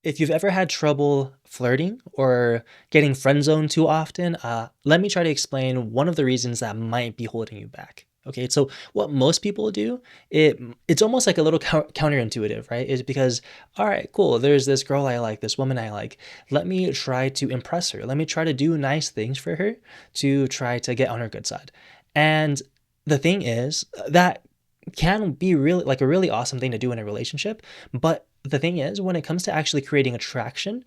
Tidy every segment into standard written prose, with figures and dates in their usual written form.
If you've ever had trouble flirting or getting friend zoned too often, let me try to explain one of the reasons that might be holding you back. Okay, so what most people do, it's almost like a little counterintuitive, right? Is because, all right, cool. There's this girl I like, this woman I like. Let me try to impress her. Let me try to do nice things for her to try to get on her good side. And the thing is that can be really like a really awesome thing to do in a relationship, but the thing is, when it comes to actually creating attraction,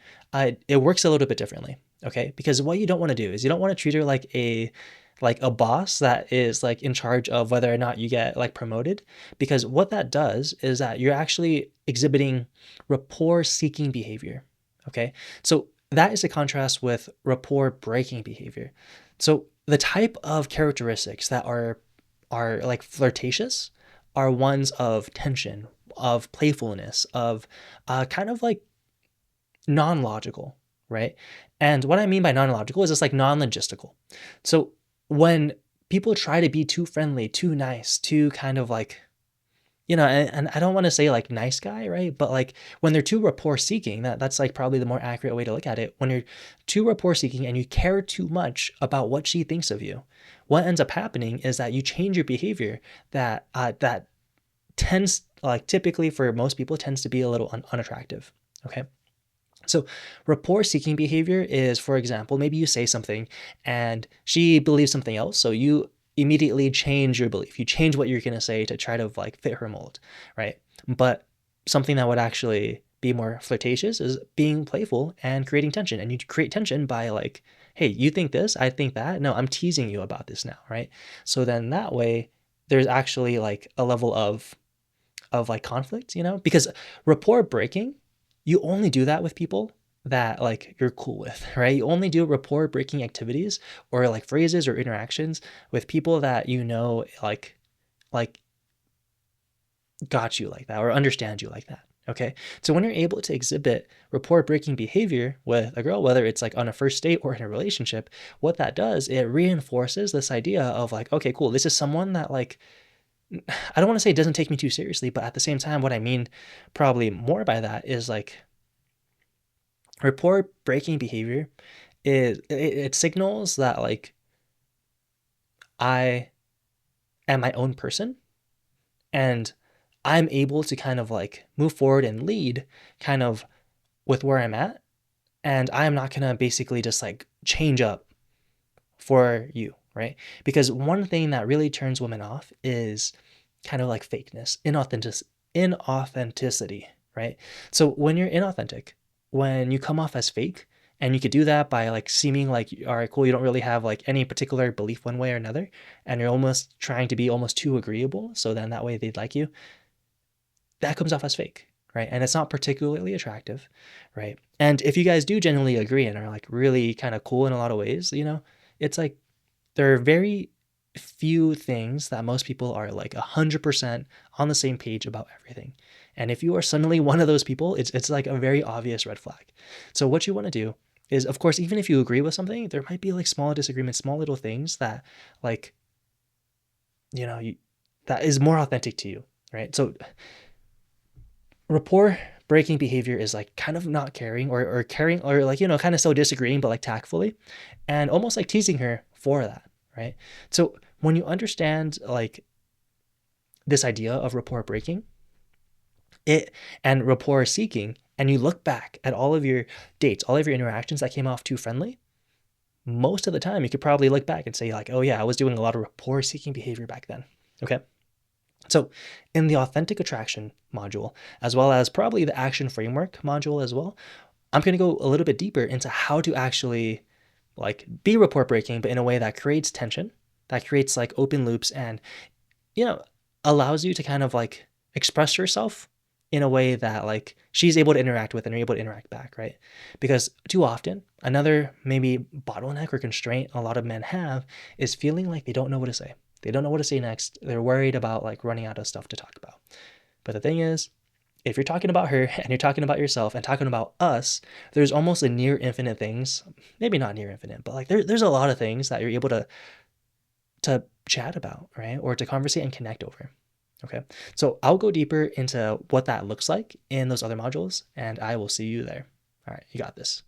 it works a little bit differently. Okay, because what you don't want to do is you don't want to treat her like a boss that is like in charge of whether or not you get like promoted, because what that does is that you're actually exhibiting rapport seeking behavior. Okay, so that is a contrast with rapport breaking behavior. So the type of characteristics that are like flirtatious are ones of tension, of playfulness, of kind of like non logical, right? And what I mean by non logical is just like non logistical. So when people try to be too friendly, too nice, too kind of like, and I don't want to say like nice guy, right? But like when they're too rapport seeking, that's like probably the more accurate way to look at it. When you're too rapport seeking and you care too much about what she thinks of you, what ends up happening is that you change your behavior that tends like typically for most people tends to be a little unattractive. Okay. So rapport seeking behavior is, for example, maybe you say something and she believes something else. So you immediately change your belief. You change what you're going to say to try to like fit her mold, right? But something that would actually be more flirtatious is being playful and creating tension. And you create tension by like, hey, you think this, I think that. No, I'm teasing you about this now, right? So then that way there's actually like a level of like conflict, because rapport breaking, you only do that with people that like you're cool with, right? You only do rapport breaking activities or like phrases or interactions with people that like got you like that or understand you like that. Okay. So when you're able to exhibit rapport breaking behavior with a girl, whether it's like on a first date or in a relationship, what that does, it reinforces this idea of like, okay, cool. This is someone that like I don't want to say it doesn't take me too seriously, but at the same time, what I mean probably more by that is like rapport breaking behavior it signals that like I am my own person and I'm able to kind of like move forward and lead kind of with where I'm at. And I'm not going to basically just like change up for you, right? Because one thing that really turns women off is kind of like fakeness, inauthenticity, right? So when you're inauthentic, when you come off as fake, and you could do that by like seeming like, all right, cool, you don't really have like any particular belief one way or another, and you're almost trying to be almost too agreeable, so then that way they'd like you, that comes off as fake, right? And it's not particularly attractive, right? And if you guys do genuinely agree and are like really kind of cool in a lot of ways, it's like there are very few things that most people are like 100% on the same page about everything. And if you are suddenly one of those people, it's like a very obvious red flag. So what you want to do is, of course, even if you agree with something, there might be like small disagreements, small little things that like, you that is more authentic to you, right? So rapport breaking behavior is like kind of not caring or caring or like, kind of still disagreeing, but like tactfully and almost like teasing her for that, right? So when you understand like this idea of rapport breaking it and rapport seeking, and you look back at all of your dates, all of your interactions that came off too friendly, most of the time you could probably look back and say like, oh yeah, I was doing a lot of rapport seeking behavior back then. Okay. So in the authentic attraction module, as well as probably the action framework module as well, I'm going to go a little bit deeper into how to actually like be rapport breaking, but in a way that creates tension, that creates like open loops and, you know, allows you to kind of like express yourself in a way that like she's able to interact with and you're able to interact back, right? Because too often, another maybe bottleneck or constraint a lot of men have is feeling like they don't know what to say. They don't know what to say next. They're worried about like running out of stuff to talk about. But the thing is, if you're talking about her and you're talking about yourself and talking about us, there's almost a near infinite things, maybe not near infinite, but like there's a lot of things that you're able to chat about, right? Or to conversate and connect over. Okay. So I'll go deeper into what that looks like in those other modules, and I will see you there. All right, you got this.